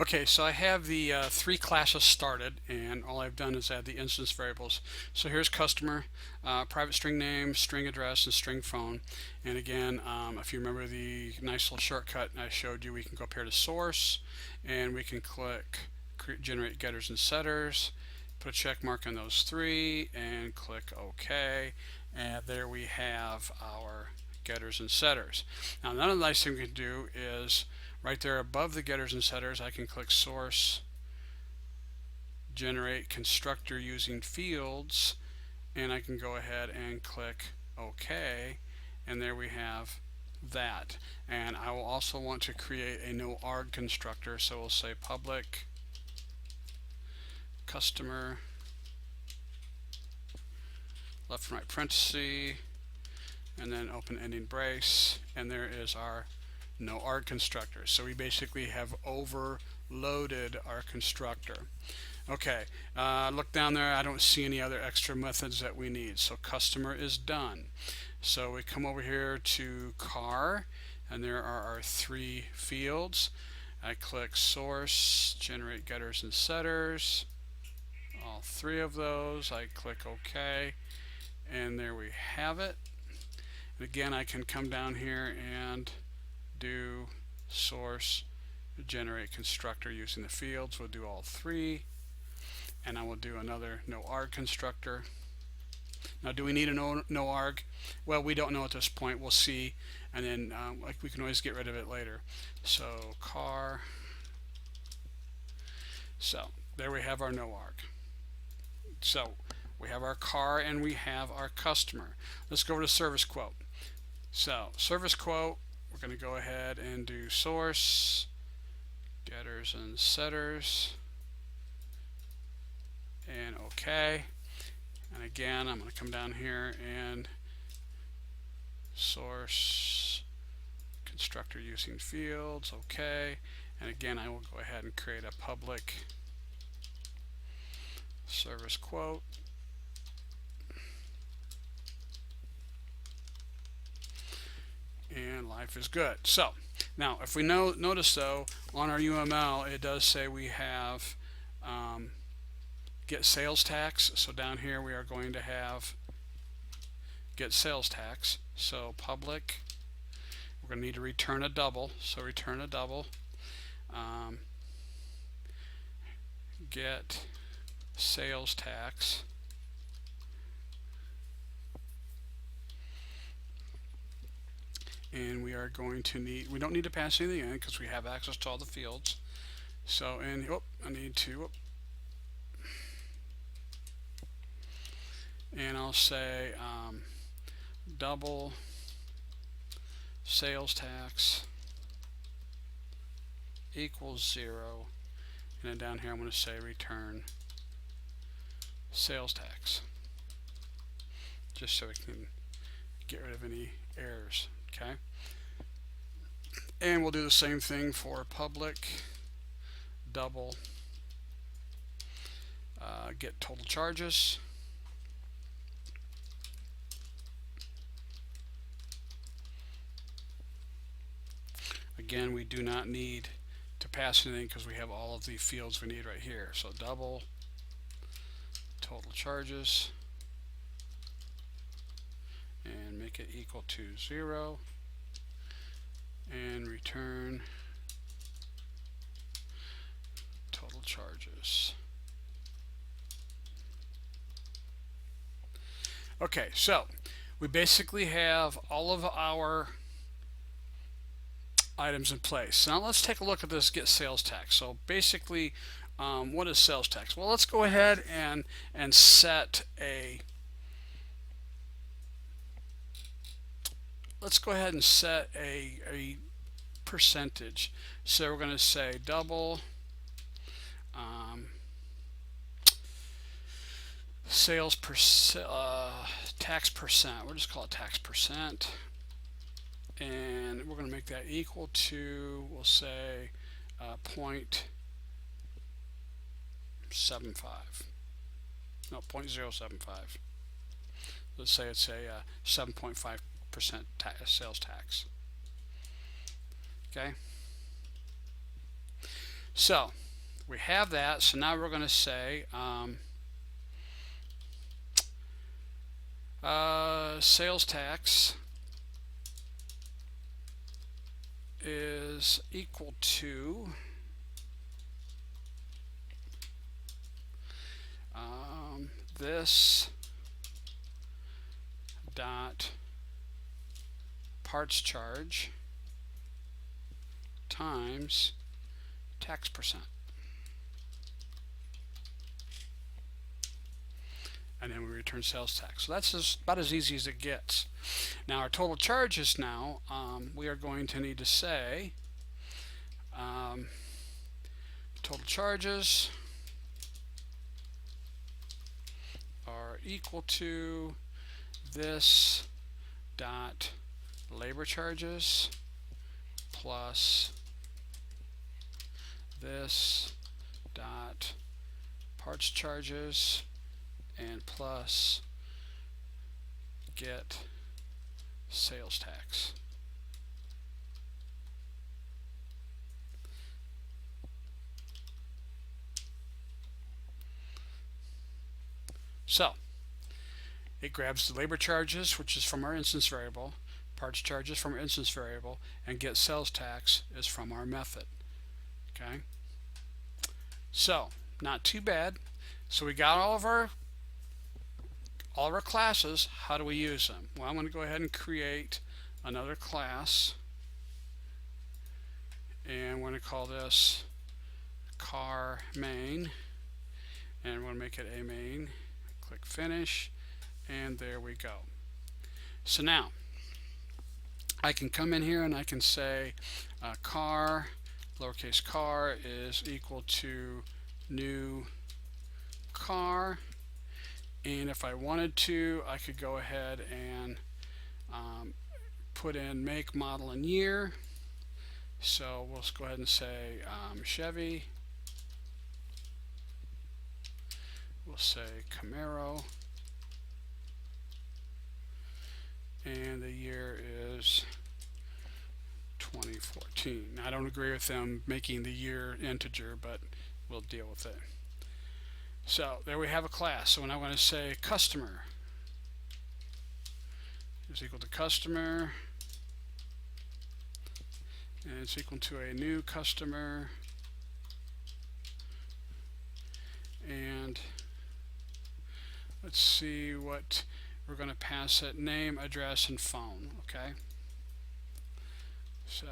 Okay, so I have the three classes started, and all I've done is add the instance variables. So here's customer, private string name, string address, and string phone. And again, if you remember the nice little shortcut I showed you, we can go up here to source, and we can click generate getters and setters, put a check mark on those three, and click OK. And there we have our getters and setters. Now, another nice thing we can do is right there above the getters and setters, I can click source, generate constructor using fields, and I can go ahead and click OK, and there we have that. And I will also want to create a no arg constructor, so we'll say public customer left and right parenthesis, and then open ending brace, and there is our no arg constructor. So we basically have overloaded our constructor. Okay, look down there, I don't see any other extra methods that we need. So customer is done. So we come over here to car, and there are our three fields. I click source, generate getters and setters, all three of those. I click OK, and there we have it. And again, I can come down here and do source, generate constructor using the fields. We'll do all three, and I will do another no arg constructor. Now, do we need a no arg? Well, we don't know at this point. We'll see, and then like we can always get rid of it later. So car. So there we have our no arg. So we have our car and we have our customer. Let's go over to service quote. So service quote, we're going to go ahead and do source, getters and setters, and OK. And again, I'm going to come down here and source, constructor using fields, OK. And again, I will go ahead and create a public service quote. And life is good. So now if we notice though on our UML it does say we have get sales tax. So down here we are going to have get sales tax. So public, we're going to need to return a double. So return a double. Get sales tax. And we are going to need, we don't need to pass anything in because we have access to all the fields. So, and I need to, and I'll say double sales tax equals 0. And then down here I'm going to say return sales tax, just so we can get rid of any errors. Okay, and we'll do the same thing for public double get total charges. Again, we do not need to pass anything because we have all of the fields we need right here. So double total charges and make it equal to 0 and return total charges. Okay, so we basically have all of our items in place. Now let's take a look at this get sales tax. So basically, what is sales tax? Well, let's go ahead and set a percentage. So we're going to say double sales tax percent. We'll just call it tax percent, and we're going to make that equal to, we'll say 0.75. No, 0.075. Let's say it's a 7.5% sales tax. Okay. So we have that. So now we're going to say sales tax is equal to this dot parts charge times tax percent. And then we return sales tax. So that's about as easy as it gets. Now our total charges now, we are going to need to say total charges are equal to this dot labor charges plus this dot parts charges and plus get sales tax. So it grabs the labor charges, which is from our instance variable, parts charges from our instance variable, and get sales tax is from our method. Okay, so not too bad. So we got all of our classes. How do we use them? Well, I'm going to go ahead and create another class, and we're going to call this car main, and we're going to make it a main. Click finish, and there we go. So now I can come in here and I can say car, lowercase car is equal to new car, and if I wanted to, I could go ahead and put in make, model, and year. So we'll go ahead and say Chevy. We'll say Camaro, and the year is 2014. I don't agree with them making the year integer, but we'll deal with it. So there we have a class. So when I want to say customer is equal to customer, and it's equal to a new customer, and let's see what we're going to pass it: name, address, and phone. Okay, so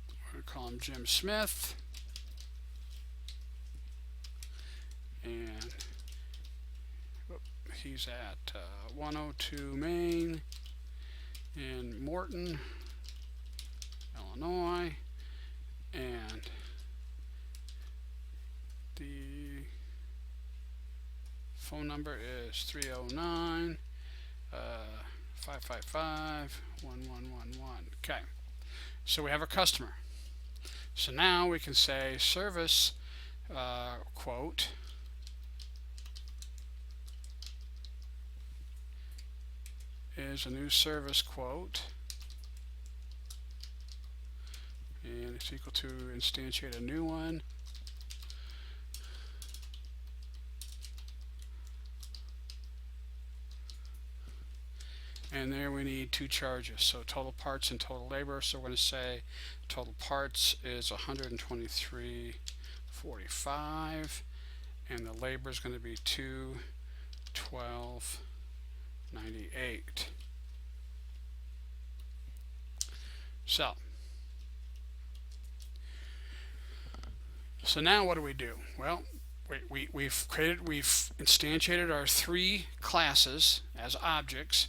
we're going to call him Jim Smith, and he's at 102 Main in Morton, Illinois, and the phone number is 309 555 1111. Okay, so we have a customer. So now we can say service quote is a new service quote, and it's equal to instantiate a new one. And there we need two charges, so total parts and total labor. So we're going to say total parts is 123.45, and the labor is going to be 212.98. So now what do we do? Well, we've instantiated our three classes as objects.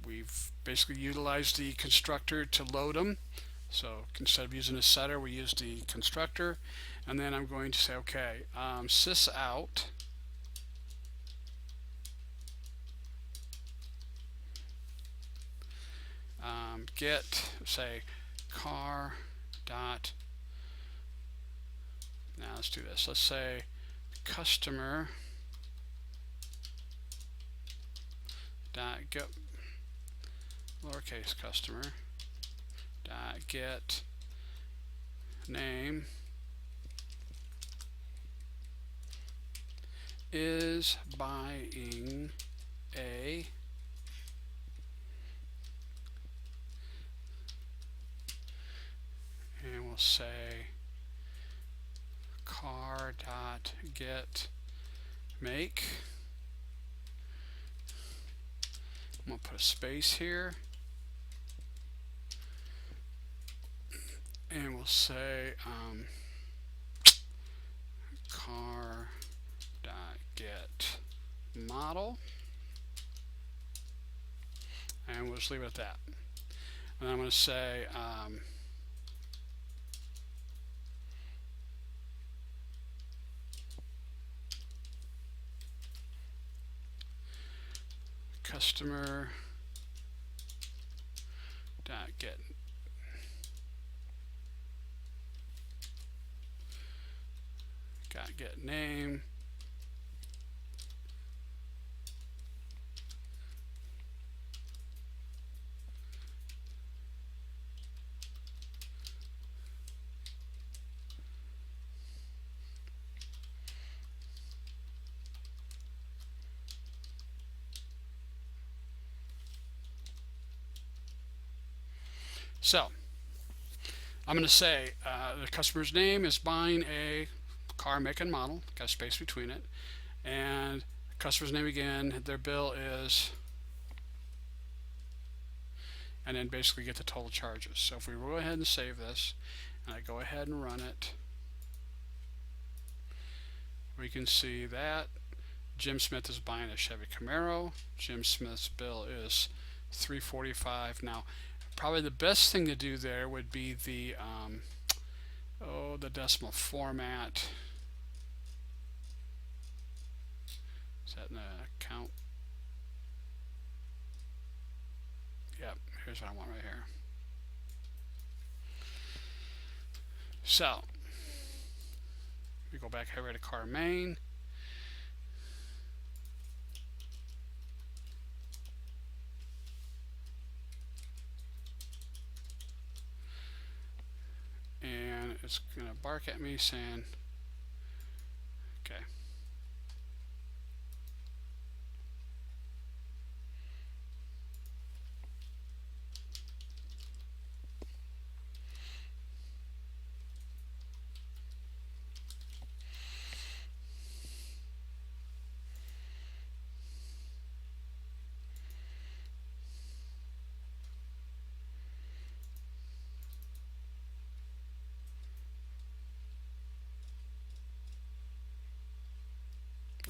We've basically utilized the constructor to load them. So instead of using a setter, we use the constructor. And then I'm going to say, okay, sysout get, say, car dot, now let's do this. Let's say customer dot get, lowercase customer dot get name is buying a and we'll say car dot get make. I'm going to put a space here, and we'll say car dot get model, and we'll just leave it at that. And I'm going to say customer dot get name, so I'm going to say the customer's name is buying a car, make, and model, got a space between it, and the customer's name again, their bill is, and then basically get the total charges. So if we go ahead and save this, and I go ahead and run it, we can see that Jim Smith is buying a Chevy Camaro. Jim Smith's bill is $345. Now, probably the best thing to do there would be the decimal format. Is that in the account? Yep, here's what I want right here. So we go back over to car main. And it's going to bark at me saying, okay.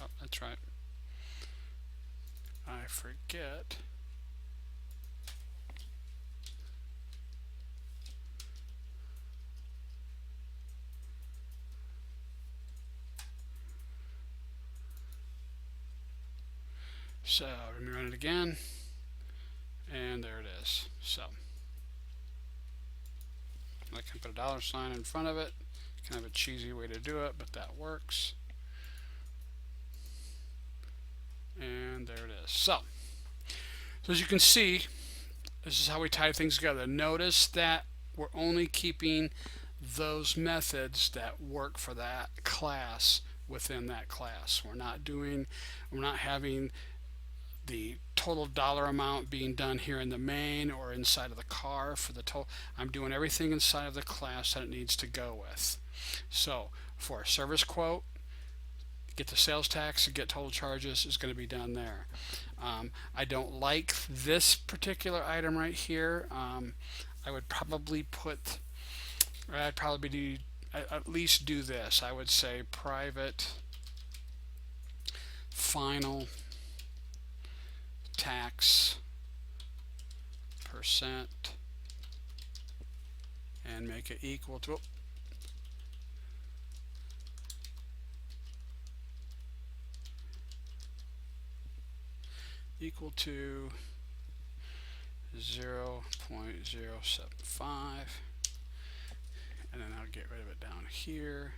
Oh, that's right. I forget. So let me run it again, and there it is. So I can put a dollar sign in front of it. Kind of a cheesy way to do it, but that works. And there it is. So as you can see, this is how we tie things together. Notice that we're only keeping those methods that work for that class within that class. We're not having the total dollar amount being done here in the main or inside of the car for the total. I'm doing everything inside of the class that it needs to go with. So for a service quote, get the sales tax and get total charges is going to be done there. I don't like this particular item right here. I would probably put, or I'd probably do, at least do this. I would say private final tax percent and make it equal to equal to 0.075, and then I'll get rid of it down here.